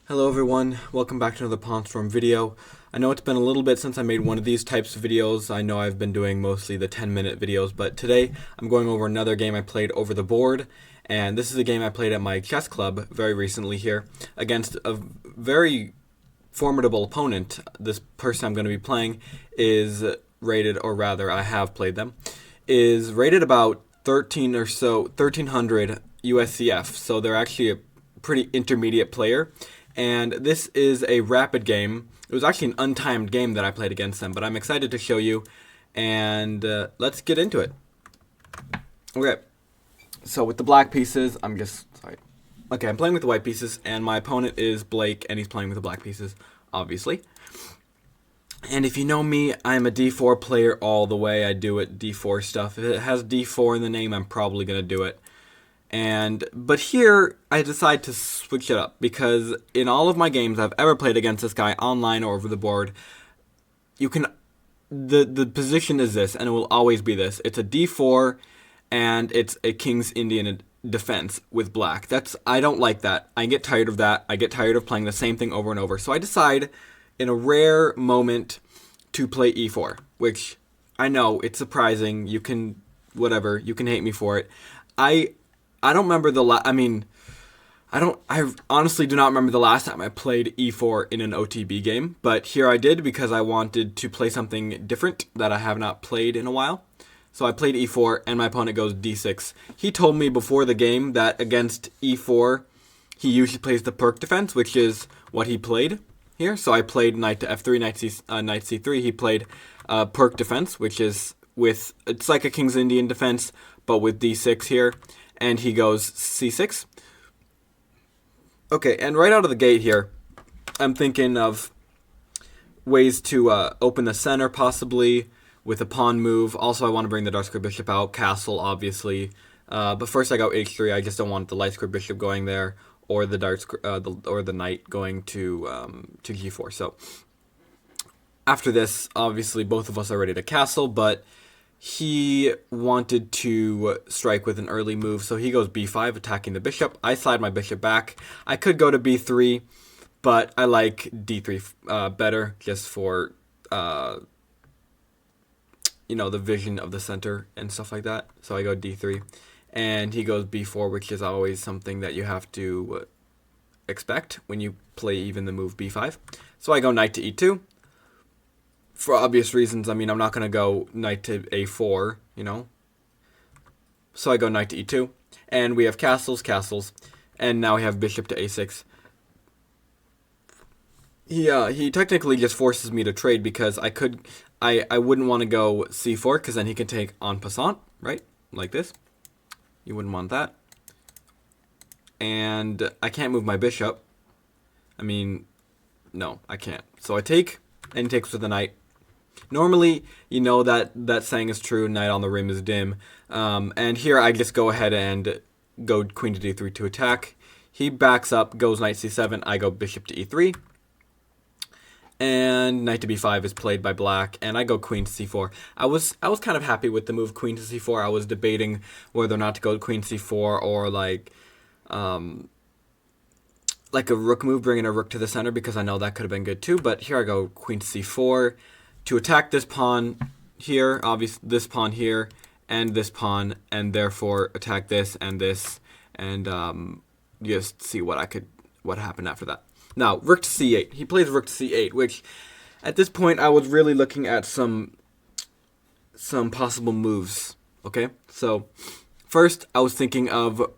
Hello everyone, welcome back to another Pawn Storm video. I know it's been a little bit since I made one of these types of videos. I know I've been doing mostly the 10-minute videos, but today I'm going over another game I played over the board. And this is a game I played at my chess club very recently here against a very formidable opponent. This person I'm going to be playing is rated, or rather I have played them, is rated about 1300 USCF. So they're actually a pretty intermediate player. And this is a rapid game. It was actually an untimed game that I played against them, but I'm excited to show you, and let's get into it. Okay, so with the black pieces, I'm playing with the white pieces, and my opponent is Blake, and he's playing with the black pieces, obviously. And if you know me, I'm a d4 player all the way. I do it d4 stuff. If it has d4 in the name, I'm probably going to do it. But here I decide to switch it up because in all of my games I've ever played against this guy online or over the board, the position is this, and it will always be this. It's a d4 and it's a King's Indian defense with black. I don't like that. I get tired of that. I get tired of playing the same thing over and over. So I decide in a rare moment to play e4, which I know it's surprising. You can hate me for it. I don't remember I honestly do not remember the last time I played e4 in an OTB game, but here I did because I wanted to play something different that I have not played in a while. So I played e4 and my opponent goes d6. He told me before the game that against e4, he usually plays the perk defense, which is what he played here. So I played knight to f3, knight c3. He played perk defense, which is it's like a King's Indian defense, but with d6 here. And he goes c6. Okay, and right out of the gate here, I'm thinking of ways to open the center, possibly, with a pawn move. Also, I want to bring the dark square bishop out, castle, obviously. But first I go h3. I just don't want the light square bishop going there, or the knight going to g4. So after this, obviously, both of us are ready to castle, but he wanted to strike with an early move, so he goes b5, attacking the bishop. I slide my bishop back. I could go to b3, but I like d3 better, just for the vision of the center and stuff like that. So I go d3, and he goes b4, which is always something that you have to expect when you play even the move b5. So I go knight to e2. For obvious reasons, I'm not going to go knight to a4, So I go knight to e2, and we have castles, and now we have bishop to a6. He technically just forces me to trade because I wouldn't want to go c4 because then he can take en passant, right? Like this. You wouldn't want that. And I can't move my bishop. No, I can't. So I take, and he takes with the knight. Normally, that saying is true, knight on the rim is dim. And here I just go ahead and go queen to d3 to attack. He backs up, goes knight c7, I go bishop to e3. And knight to b5 is played by black, and I go queen to c4. I was kind of happy with the move queen to c4. I was debating whether or not to go queen to c4 or like a rook move, bringing a rook to the center, because I know that could have been good too. But here I go queen to c4. To attack this pawn here, obviously this pawn here, and this pawn, and therefore attack this, and just see what happened after that. Now, rook to c8. He plays rook to c8, which at this point I was really looking at some possible moves. Okay, so first I was thinking of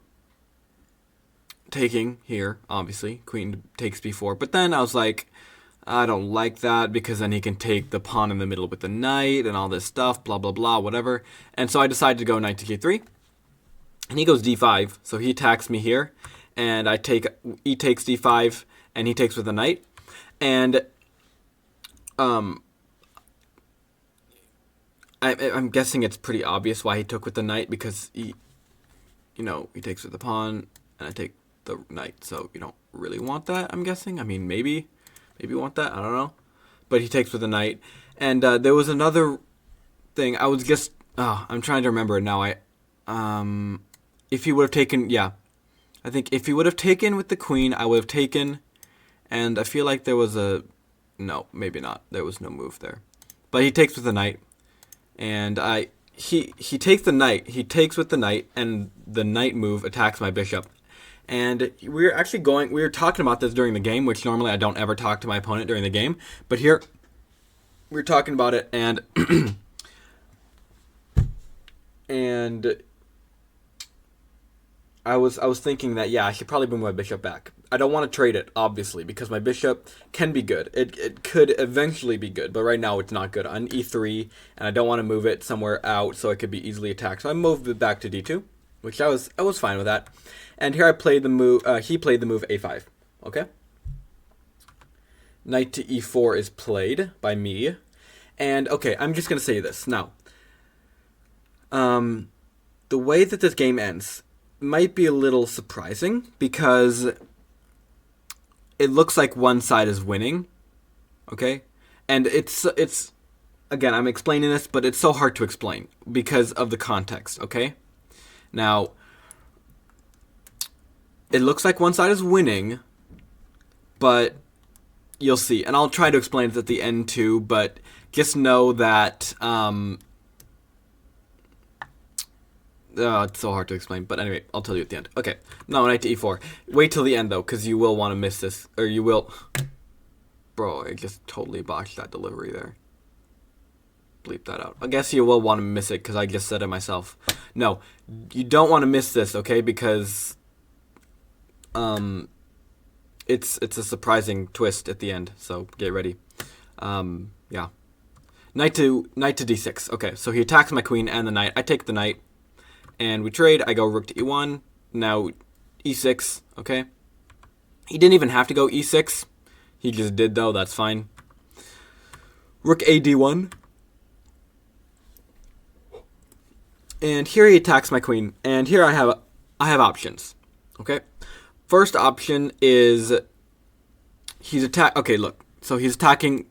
taking here, obviously, queen takes b4, but then I was like, I don't like that because then he can take the pawn in the middle with the knight and all this stuff, blah, blah, blah, whatever. And so I decided to go knight to g3. And he goes d5. So he attacks me here. And he takes d5, and he takes with the knight. And I'm guessing it's pretty obvious why he took with the knight, because he takes with the pawn, and I take the knight. So you don't really want that, I'm guessing. Maybe you want that, I don't know. But he takes with the knight. And there was another thing. I'm trying to remember it now. If he would have taken, I think if he would have taken with the queen, I would have taken And I feel like there was a... No, maybe not. There was no move there. But he takes with the knight. And he takes the knight. He takes with the knight, and the knight move attacks my bishop. And we were talking about this during the game, which normally I don't ever talk to my opponent during the game. But here, we were talking about it, and and I was thinking that, yeah, I should probably bring my bishop back. I don't want to trade it, obviously, because my bishop can be good. It could eventually be good, but right now it's not good on e3, and I don't want to move it somewhere out so it could be easily attacked. So I moved it back to d2, which I was fine with that. And here I played the move. He played the move a5. Okay. Knight to e4 is played by me, and okay, I'm just gonna say this now. The way that this game ends might be a little surprising because it looks like one side is winning, okay? And it's again, I'm explaining this, but it's so hard to explain because of the context, okay? Now, it looks like one side is winning, but you'll see. And I'll try to explain it at the end too, but just know that it's so hard to explain, but anyway, I'll tell you at the end. Okay, now knight to e4. Wait till the end, though, because you will want to miss this, or you will... Bro, I just totally botched that delivery there. Bleep that out. I guess you will want to miss it, because I just said it myself. No, you don't want to miss this, okay, because... It's a surprising twist at the end, so get ready. Yeah. Knight to d6. Okay, so he attacks my queen and the knight. I take the knight. And we trade. I go rook to e1. Now e6. Okay. He didn't even have to go e6. He just did, though. That's fine. Rook a d1. And here he attacks my queen. And here I have options. Okay. First option is he's attack. Okay, look. So he's attacking.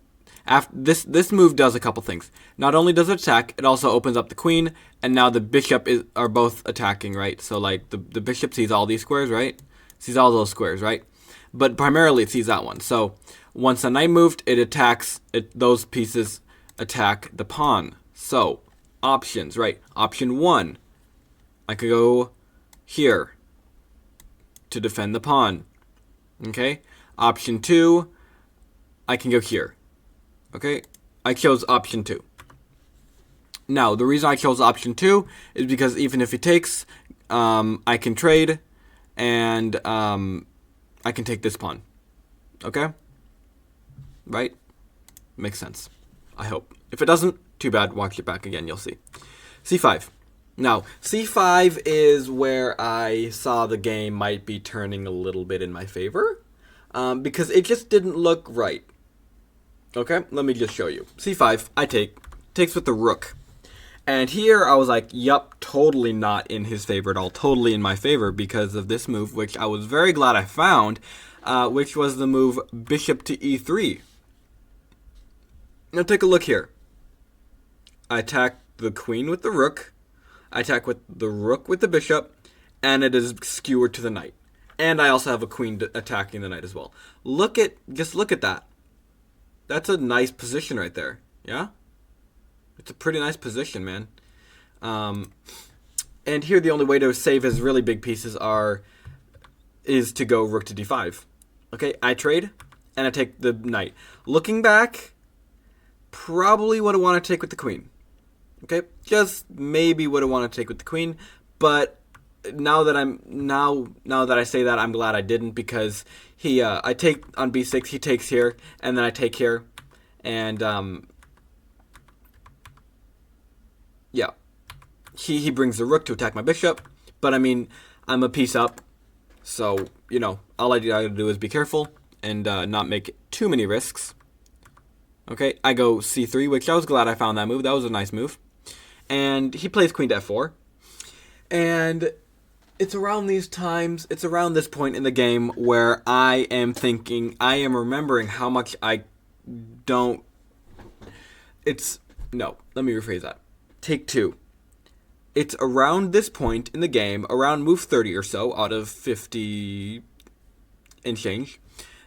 After this move does a couple things. Not only does it attack, it also opens up the queen, and now the bishop are both attacking, right? So like the bishop sees all these squares, right? Sees all those squares, right? But primarily it sees that one. So once the knight moved, it attacks those pieces attack the pawn. So options, right? Option 1, I could go here to defend the pawn. Okay? Option 2, I can go here. Okay, I chose option 2. Now, the reason I chose option 2 is because even if he takes, I can trade, and I can take this pawn. Okay? Right? Makes sense. I hope. If it doesn't, too bad. Watch it back again, you'll see. c5. Now, c5 is where I saw the game might be turning a little bit in my favor, because it just didn't look right. Okay, let me just show you. c5, I takes with the rook. And here I was like, yup, totally not in his favor at all. Totally in my favor because of this move, which I was very glad I found, which was the move bishop to e3. Now take a look here. I attack the queen with the rook. I attack with the rook with the bishop. And it is skewered to the knight. And I also have a queen attacking the knight as well. Just look at that. That's a nice position right there. Yeah? It's a pretty nice position, man. And here the only way to save his really big pieces is to go rook to d5. Okay, I trade, and I take the knight. Looking back, probably would have wanted to take with the queen. Okay, just maybe would have wanted to take with the queen, but now that I say that, I'm glad I didn't, because I take on b6, he takes here, and then I take here, and yeah, he brings the rook to attack my bishop, but I mean, I'm a piece up, so all I gotta do is be careful and not make too many risks. Okay, I go c3, which I was glad I found that move. That was a nice move, and he plays queen to f4, and it's around these times, it's around this point in the game where I am remembering how much let me rephrase that. Take 2. It's around this point in the game, around move 30 or so, out of 50 and change,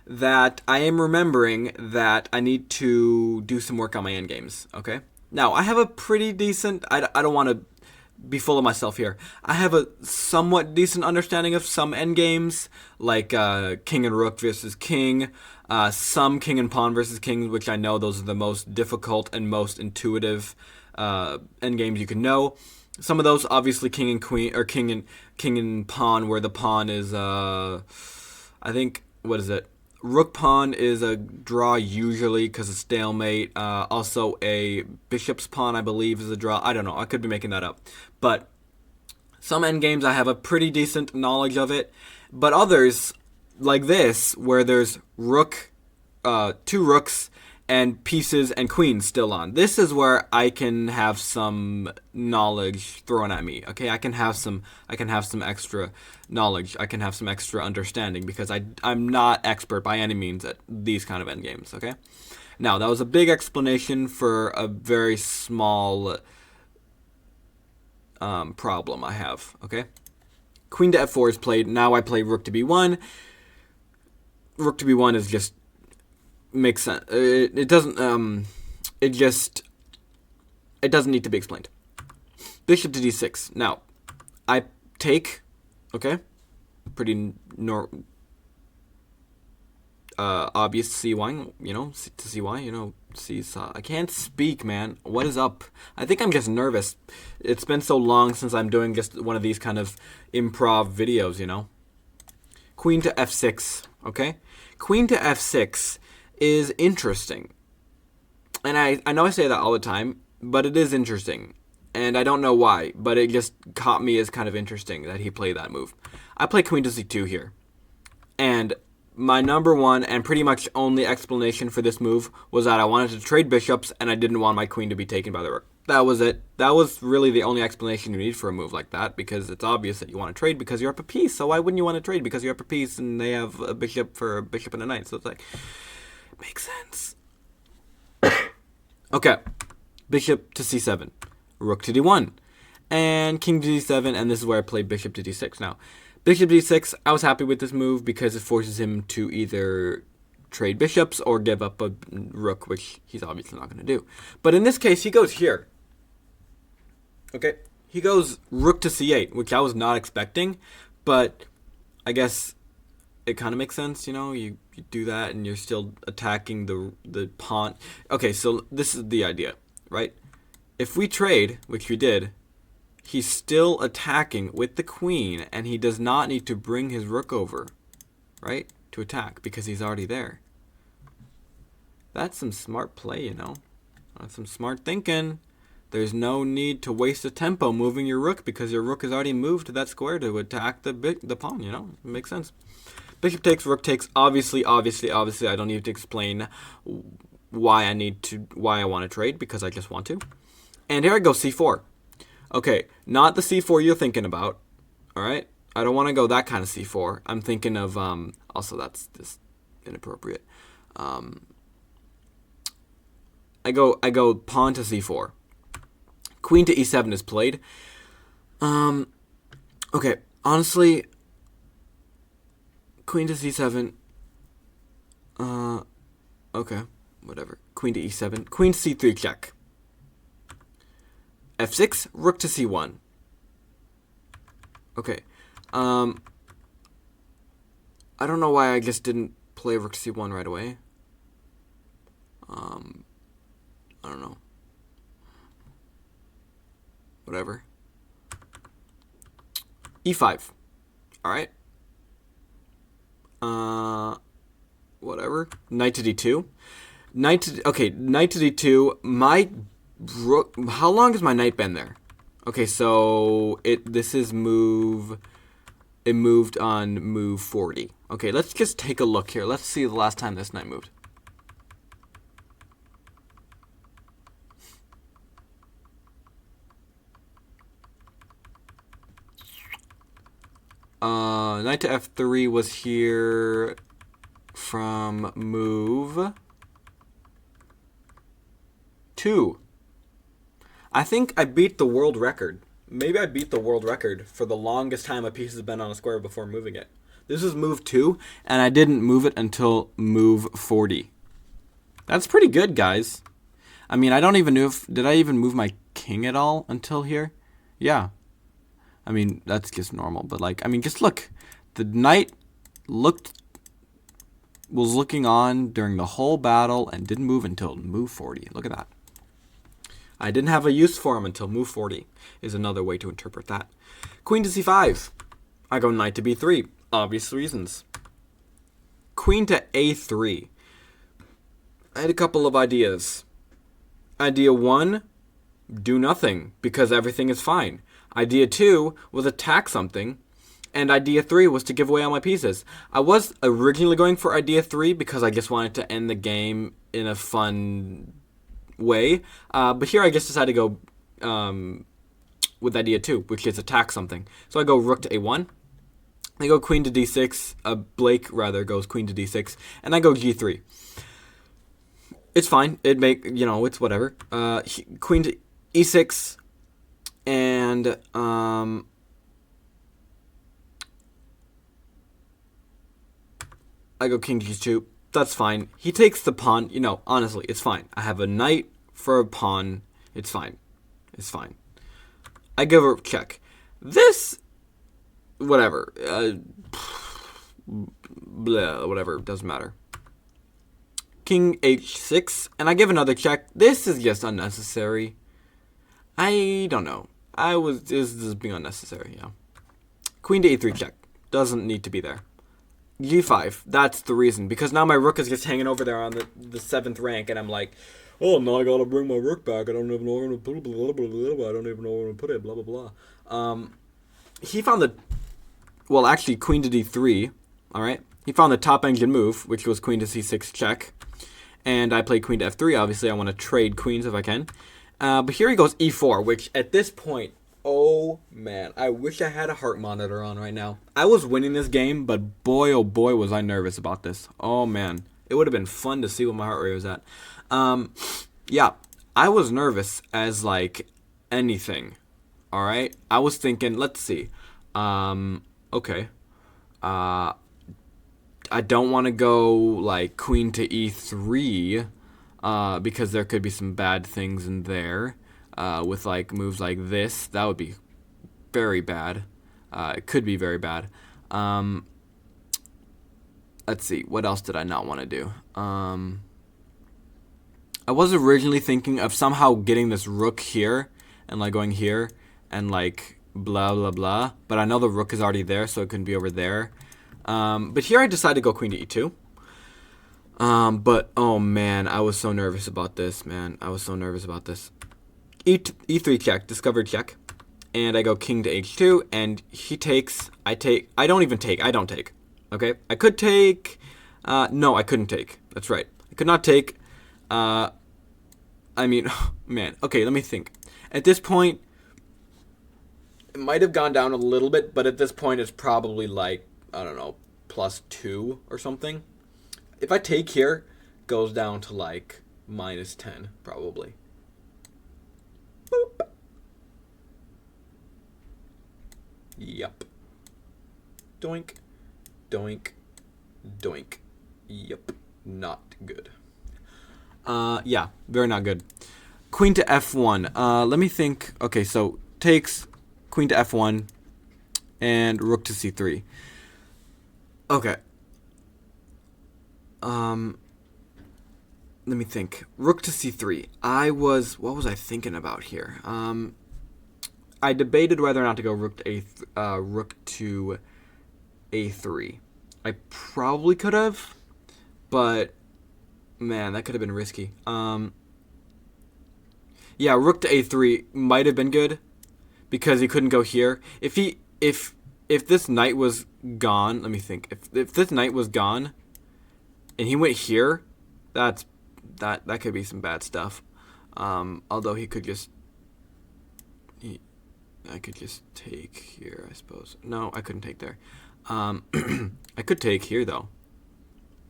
that I am remembering that I need to do some work on my endgames, okay? Now, I have a pretty decent, I don't want to be full of myself here. I have a somewhat decent understanding of some endgames, like king and rook versus king, some king and pawn versus king, which I know those are the most difficult and most intuitive endgames you can know. Some of those, obviously, king and queen, or king and pawn, where the pawn is, I think, what is it? Rook pawn is a draw usually because of stalemate. Also, a bishop's pawn, I believe, is a draw. I don't know. I could be making that up. But some endgames, I have a pretty decent knowledge of it. But others, like this, where there's rook, two rooks, and pieces and queens still on. This is where I can have some knowledge thrown at me. Okay, I can have some extra knowledge. I can have some extra understanding because I'm not expert by any means at these kind of endgames. Okay, now that was a big explanation for a very small problem I have. Okay, queen to f4 is played. Now I play rook to b1. Rook to b1 is just makes sense. It doesn't. It doesn't need to be explained. Bishop to d6. Now, I take. Okay, pretty obvious to see why. You know, to see why. You know, see. I can't speak, man. What is up? I think I'm just nervous. It's been so long since I'm doing just one of these kind of improv videos. You know. Queen to f6. Okay, queen to f6 is interesting. And I know I say that all the time, but it is interesting. And I don't know why, but it just caught me as kind of interesting that he played that move. I play queen to c2 here. And my number one and pretty much only explanation for this move was that I wanted to trade bishops and I didn't want my queen to be taken by the rook. That was it. That was really the only explanation you need for a move like that, because it's obvious that you want to trade because you're up a piece. So why wouldn't you want to trade? Because you're up a piece and they have a bishop for a bishop and a knight. So it's like, makes sense. Okay, bishop to c7, rook to d1, and king to d7, and this is where I play bishop to d6. Now, bishop to d6, I was happy with this move because it forces him to either trade bishops or give up a rook, which he's obviously not going to do. But in this case, he goes here. Okay, he goes rook to c8, which I was not expecting, but I guess it kind of makes sense, you know, you do that and you're still attacking the pawn. Okay, so this is the idea, right? If we trade, which we did, he's still attacking with the queen and he does not need to bring his rook over, right, to attack because he's already there. That's some smart play, you know. That's some smart thinking. There's no need to waste a tempo moving your rook because your rook is already moved to that square to attack the pawn, you know. It makes sense. Bishop takes, rook takes. Obviously, I don't need to explain why I want to trade because I just want to. And here I go, c4. Okay, not the c4 you're thinking about. All right, I don't want to go that kind of c4. I'm thinking of also that's just inappropriate. I go pawn to c4. Queen to e7 is played. Okay, honestly, queen to c7. Okay, whatever. Queen to e7. Queen to c3 check. f6, rook to c1. Okay. I don't know why I just didn't play rook to c1 right away. I don't know. Whatever. e5. All right. Whatever. Knight to d2. Knight to d2. My rook. How long has my knight been there? Okay, so this is move. It moved on move 40. Okay, let's just take a look here. Let's see the last time this knight moved. Knight to f3 was here from move 2. I think I beat the world record. Maybe I beat the world record for the longest time a piece has been on a square before moving it. This is move 2, and I didn't move it until move 40. That's pretty good, guys. I mean, I don't even know if... Did I even move my king at all until here? Yeah. I mean, that's just normal. But, like, I mean, just look. The knight was looking on during the whole battle and didn't move until move 40. Look at that. I didn't have a use for him until move 40 is another way to interpret that. Queen to c5. I go knight to b3. Obvious reasons. Queen to a3. I had a couple of ideas. Idea 1, do nothing because everything is fine. Idea 2 was attack something. And idea 3 was to give away all my pieces. I was originally going for idea 3 because I just wanted to end the game in a fun way. But here I just decided to go with idea 2, which is attack something. So I go rook to a1. I go queen to d6. Blake, rather, goes queen to d6. And I go g3. It's fine. It's whatever. Queen to e6. And... I go king g2. That's fine. He takes the pawn. Honestly, it's fine. I have a knight for a pawn. It's fine. It's fine. I give a check. This, whatever. Whatever. Doesn't matter. King h6. And I give another check. This is just unnecessary. I don't know. This is being unnecessary, yeah. Queen to e3 check. Doesn't need to be there. G5, that's the reason. Because now my rook is just hanging over there on the 7th rank, and I'm like, oh, now I gotta bring my rook back. I don't even know where to put it, blah, blah, blah, blah. I don't even know where to put it, blah, blah, blah. He found actually, queen to d3, alright? He found the top engine move, which was queen to c6 check. And I played queen to f3. Obviously, I want to trade queens if I can. But here he goes e4, which at this point, oh man, I wish I had a heart monitor on right now. I was winning this game, but boy, oh boy, was I nervous about this. Oh man, it would have been fun to see what my heart rate was at. Yeah, I was nervous as like anything. All right, I was thinking, let's see. Okay. I don't want to go like queen to e3 because there could be some bad things in there. With like moves like this, that would be very bad. It could be very bad. Let's see, what else did I not want to do? I was originally thinking of somehow getting this rook here and like going here and like blah blah blah. But I know the rook is already there, so it couldn't be over there. But here I decided to go queen to e2. But oh man, I was so nervous about this, man. I was so nervous about this. E3 check, discovered check, and I go king to h2, and he takes, I take, I don't even take, I don't take, okay? I could take, no, I couldn't take, that's right. I could not take, I mean, man, okay, let me think. At this point, it might have gone down a little bit, but at this point, it's probably like, I don't know, +2 or something. If I take here, it goes down to like -10, probably. Boop. Yup. Doink. Doink. Doink. Yup. Not good. Yeah, very not good. Queen to f1. Let me think. Okay, so takes queen to f1 and rook to c3. Okay. Let me think. Rook to c3. What was I thinking about here? I debated whether or not to go rook to a3. I probably could have, but man, that could have been risky. Yeah, rook to a3 might have been good because he couldn't go here. If this knight was gone, let me think. If this knight was gone and he went here, that could be some bad stuff. Although he could just I could just take here, I suppose. No, I couldn't take there. I could take here though.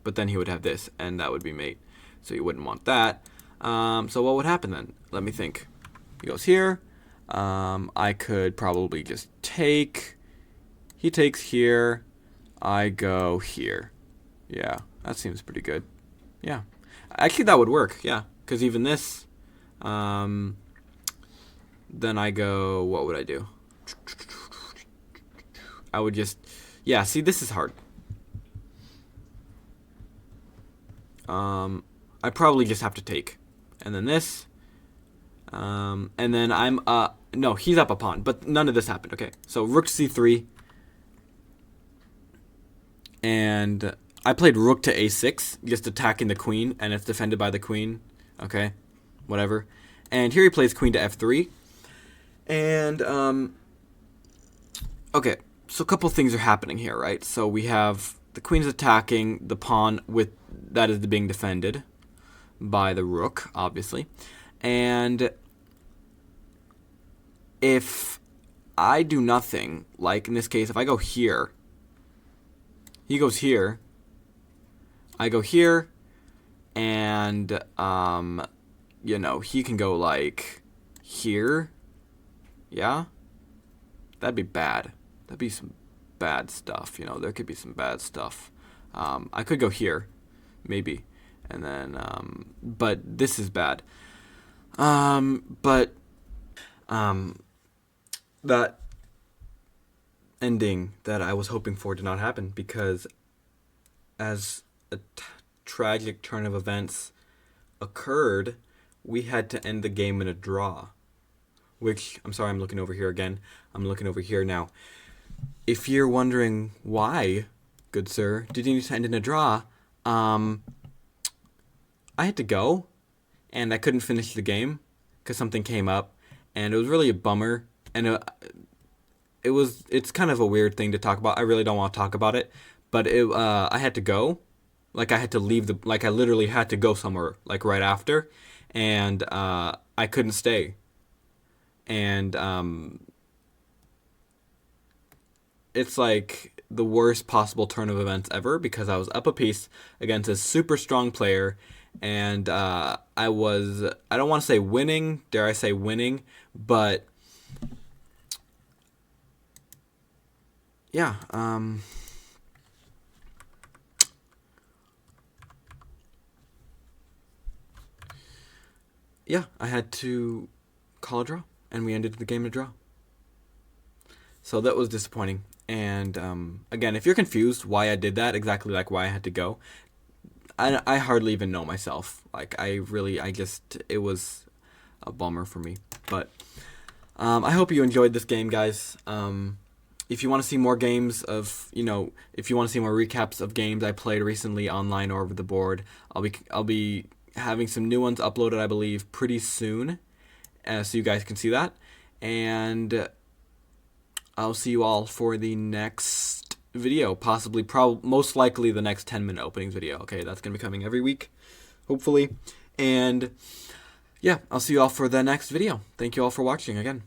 But then he would have this and that would be mate. So you wouldn't want that. So what would happen then? Let me think. He goes here. I could probably just take. He takes here. I go here. Yeah, that seems pretty good. Yeah. Actually, that would work, yeah. Because even this, then I go, what would I do? I would just, yeah, see, this is hard. I probably just have to take. And then this. And then I'm, no, he's up a pawn, but none of this happened. Okay, so rook to c3. And I played rook to a6, just attacking the queen, and it's defended by the queen. Okay, whatever. And here he plays queen to f3. And, okay, so a couple things are happening here, right? So we have the queen's attacking the pawn that is being defended by the rook, obviously. And if I do nothing, like in this case, if I go here, he goes here, I go here, and, you know, he can go like here. Yeah? That'd be bad. That'd be some bad stuff, you know, there could be some bad stuff. I could go here, maybe, and then, but this is bad. But that ending that I was hoping for did not happen, because as a tragic turn of events occurred, we had to end the game in a draw. Which, I'm sorry, I'm looking over here again. I'm looking over here now. If you're wondering why, good sir, did you need to end in a draw, I had to go, and I couldn't finish the game because something came up, and it was really a bummer. And it's kind of a weird thing to talk about. I really don't want to talk about it, but I had to go, like I had to leave I literally had to go somewhere like right after, and I couldn't stay. And it's like the worst possible turn of events ever, because I was up a piece against a super strong player, and I don't want to say winning, dare I say winning, but yeah, yeah, I had to call a draw, and we ended the game in a draw. So that was disappointing. And again, if you're confused why I did that, exactly like why I had to go, I hardly even know myself. Like, it was a bummer for me. But I hope you enjoyed this game, guys. If you want to see more games of, if you want to see more recaps of games I played recently online or over the board, I'll be having some new ones uploaded, I believe, pretty soon, so you guys can see that. And I'll see you all for the next video, most likely the next 10-minute openings video. Okay, that's going to be coming every week, hopefully. And yeah, I'll see you all for the next video. Thank you all for watching again.